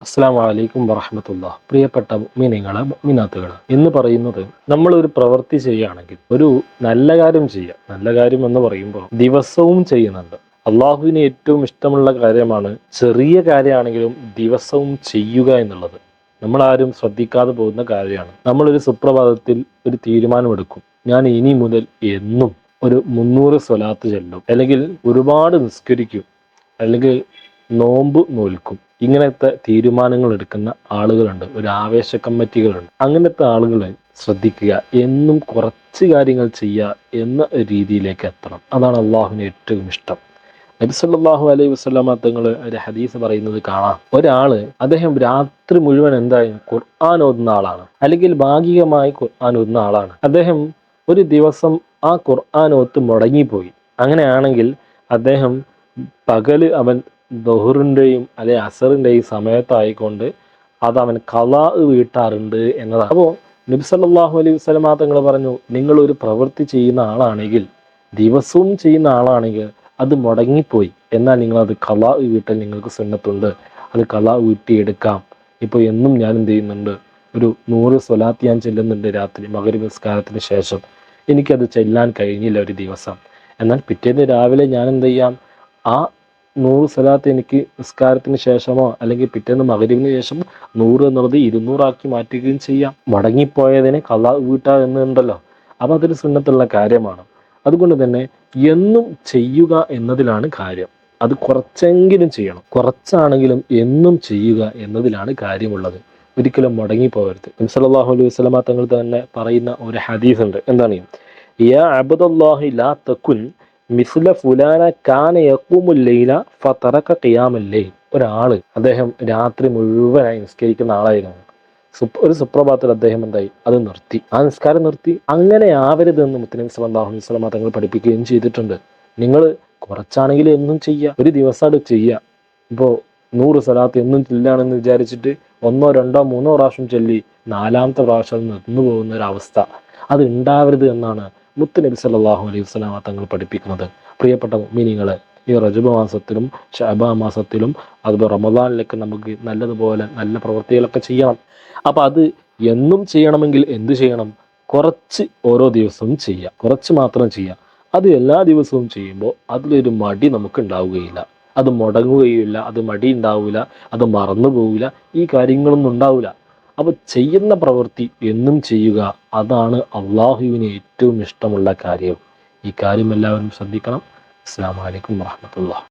അസ്സലാമു അലൈക്കും വറഹ്മത്തുള്ളാഹി. പ്രിയപ്പെട്ട മുഅ്മിനീങ്ങളെ മുഅ്മിനാത്തുകളെ, എന്ന് പറയുന്നത് നമ്മൾ ഒരു പ്രവൃത്തി ചെയ്യുകയാണെങ്കിൽ ഒരു നല്ല കാര്യം ചെയ്യുക. നല്ല കാര്യം എന്ന് പറയുമ്പോൾ ദിവസവും ചെയ്യുന്നുണ്ട്. അള്ളാഹുവിന് ഏറ്റവും ഇഷ്ടമുള്ള കാര്യമാണ് ചെറിയ കാര്യമാണെങ്കിലും ദിവസവും ചെയ്യുക എന്നുള്ളത്. നമ്മളാരും ശ്രദ്ധിക്കാതെ പോകുന്ന കാര്യമാണ്. നമ്മളൊരു സുപ്രഭാതത്തിൽ ഒരു തീരുമാനമെടുക്കും, ഞാൻ ഇനി മുതൽ എന്നും ഒരു 300 സ്വലാത്ത് ചെല്ലും, അല്ലെങ്കിൽ ഒരുപാട് നിസ്കരിക്കും, അല്ലെങ്കിൽ നോമ്പ് നോൽക്കും. ഇങ്ങനത്തെ തീരുമാനങ്ങൾ എടുക്കുന്ന ആളുകളുണ്ട്, ഒരു ആവേശ കമ്മിറ്റികളുണ്ട്. അങ്ങനത്തെ ആളുകളെ ശ്രദ്ധിക്കുക, എന്നും കുറച്ച് കാര്യങ്ങൾ ചെയ്യുക എന്ന രീതിയിലേക്ക് എത്തണം. അതാണ് അള്ളാഹുവിന് ഏറ്റവും ഇഷ്ടം. നബി സല്ലല്ലാഹു അലൈഹി വസല്ലമ തങ്ങൾ ഒരു ഹദീസ് പറയുന്നത് കാണാം. അദ്ദേഹം രാത്രി മുഴുവൻ എന്തായാലും ഖുർആൻ ഓതുന്ന ആളാണ്, അല്ലെങ്കിൽ ഭാഗികമായി ഖുർആൻ ഓതുന്ന ആളാണ്. അദ്ദേഹം ഒരു ദിവസം ആ ഖുർആൻ ഓത്ത് മുടങ്ങിപ്പോയി. അങ്ങനെയാണെങ്കിൽ അദ്ദേഹം പകല് അവൻ ദുഹറിൻ്റെയും അല്ലെ അസറിൻ്റെയും സമയത്തായിക്കൊണ്ട് അത് അവൻ ഖളാ വീട്ടാറുണ്ട് എന്നതാണ്. അപ്പോൾ നബി സല്ലല്ലാഹു അലൈഹി വസല്ലമ തങ്ങൾ പറഞ്ഞു, നിങ്ങൾ ഒരു പ്രവൃത്തി ചെയ്യുന്ന ആളാണെങ്കിൽ, ദിവസവും ചെയ്യുന്ന ആളാണെങ്കിൽ അത് മുടങ്ങിപ്പോയി, എന്നാൽ നിങ്ങളത് ഖളാ വീട്ടൽ നിങ്ങൾക്ക് സുന്നത്തുണ്ട്. അത് ഖളാ വീട്ടിയെടുക്കാം. ഇപ്പോൾ എന്നും ഞാൻ എന്ത് ചെയ്യുന്നുണ്ട്, ഒരു 100 സ്വലാത്ത് ഞാൻ ചെല്ലുന്നുണ്ട് രാത്രി മഗ്‌രിബ് നിസ്കാരത്തിന് ശേഷം. എനിക്കത് ചെല്ലാൻ കഴിഞ്ഞില്ല ഒരു ദിവസം, എന്നാൽ പിറ്റേന്ന് രാവിലെ ഞാൻ എന്ത് ചെയ്യാം, ആ 100 സ്വലാത്ത് എനിക്ക് നിസ്കാരത്തിന് ശേഷമോ അല്ലെങ്കിൽ പിറ്റേന്ന് മഗ്‌രിബിന് ശേഷം 100 എന്നുള്ളത് 200 ആക്കി മാറ്റുകയും ചെയ്യാം. മടങ്ങിപ്പോയതിനെ ഖളാ വീട്ടുക എന്നുണ്ടല്ലോ, അപ്പം അതൊരു സുന്നത്തുള്ള കാര്യമാണ്. അതുകൊണ്ട് തന്നെ എന്നും ചെയ്യുക എന്നതിലാണ് കാര്യം. അത് കുറച്ചെങ്കിലും ചെയ്യണം, കുറച്ചാണെങ്കിലും എന്നും ചെയ്യുക എന്നതിലാണ് കാര്യമുള്ളത്. ഒരിക്കലും മുടങ്ങിപ്പോകരുത്. നബി സല്ലല്ലാഹു അലൈഹി വസല്ലമ തങ്ങൾ തന്നെ പറയുന്ന ഒരു ഹദീസ് ഉണ്ട്. എന്താണ്? യാ അബ്ദുല്ലാഹി ലാ തകുൻ മിസ്ല ഫുലാന കാന യഖൂമുൽ ലൈല ഫതറക ഖിയാമൽ ലൈൽ. അദ്ദേഹം രാത്രി മുഴുവനായി നിസ്കരിക്കുന്ന ആളായിരുന്നു. ഒരു സുപ്രഭാതത്തിൽ അദ്ദേഹം എന്തായി, അത് നിർത്തി, ആ നിസ്കാരം നിർത്തി. അങ്ങനെ ആവരുത് എന്ന് മുത്തനബി സല്ലല്ലാഹു അലൈഹി വസല്ലമ തങ്ങൾ പഠിപ്പിക്കുകയും ചെയ്തിട്ടുണ്ട്. നിങ്ങൾ കുറച്ചാണെങ്കിലും എന്നും ചെയ്യുക, ഒരു ദിവസമായിട്ട് ചെയ്യുക. ഇപ്പോൾ 100 സ്വലാത്ത് എന്നും ചെല്ലാണെന്ന് വിചാരിച്ചിട്ട് 1, 2, 3 പ്രാവശ്യം ചൊല്ലി 4-ാമത്തെ പ്രാവശ്യം നിന്നു പോകുന്ന ഒരവസ്ഥ അത് ഉണ്ടാവരുത് എന്നാണ് മുത്തുനബി സല്ലല്ലാഹു അലൈഹി വസല്ലമ തങ്ങൾ പഠിപ്പിക്കുന്നത്. പ്രിയപ്പെട്ട മുഅ്മിനീങ്ങളെ, ഈ റജബ് മാസത്തിലും ശഅബാൻ മാസത്തിലും അതുപോലെ റമദാനിലൊക്കെ നമുക്ക് നല്ലതുപോലെ നല്ല പ്രവൃത്തികളൊക്കെ ചെയ്യണം. അപ്പം അത് എന്നും ചെയ്യണമെങ്കിൽ എന്ത് ചെയ്യണം? കുറച്ച് ഓരോ ദിവസവും ചെയ്യുക, കുറച്ച് മാത്രം ചെയ്യുക. അത് എല്ലാ ദിവസവും ചെയ്യുമ്പോൾ അതിലൊരു മടി നമുക്ക് ഉണ്ടാവുകയില്ല, അത് മുടങ്ങുകയില്ല, അത് മടി ഉണ്ടാവില്ല, അത് മറന്നു പോവില്ല, ഈ കാര്യങ്ങളൊന്നും ഉണ്ടാവില്ല. അപ്പോൾ ചെയ്യുന്ന പ്രവൃത്തി എന്നും ചെയ്യുക, അതാണ് അള്ളാഹുവിന് ഏറ്റവും ഇഷ്ടമുള്ള കാര്യം. ഈ കാര്യം എല്ലാവരും ശ്രദ്ധിക്കണം. അസ്സലാമു അലൈക്കും വറഹ്മത്തുള്ളാഹി.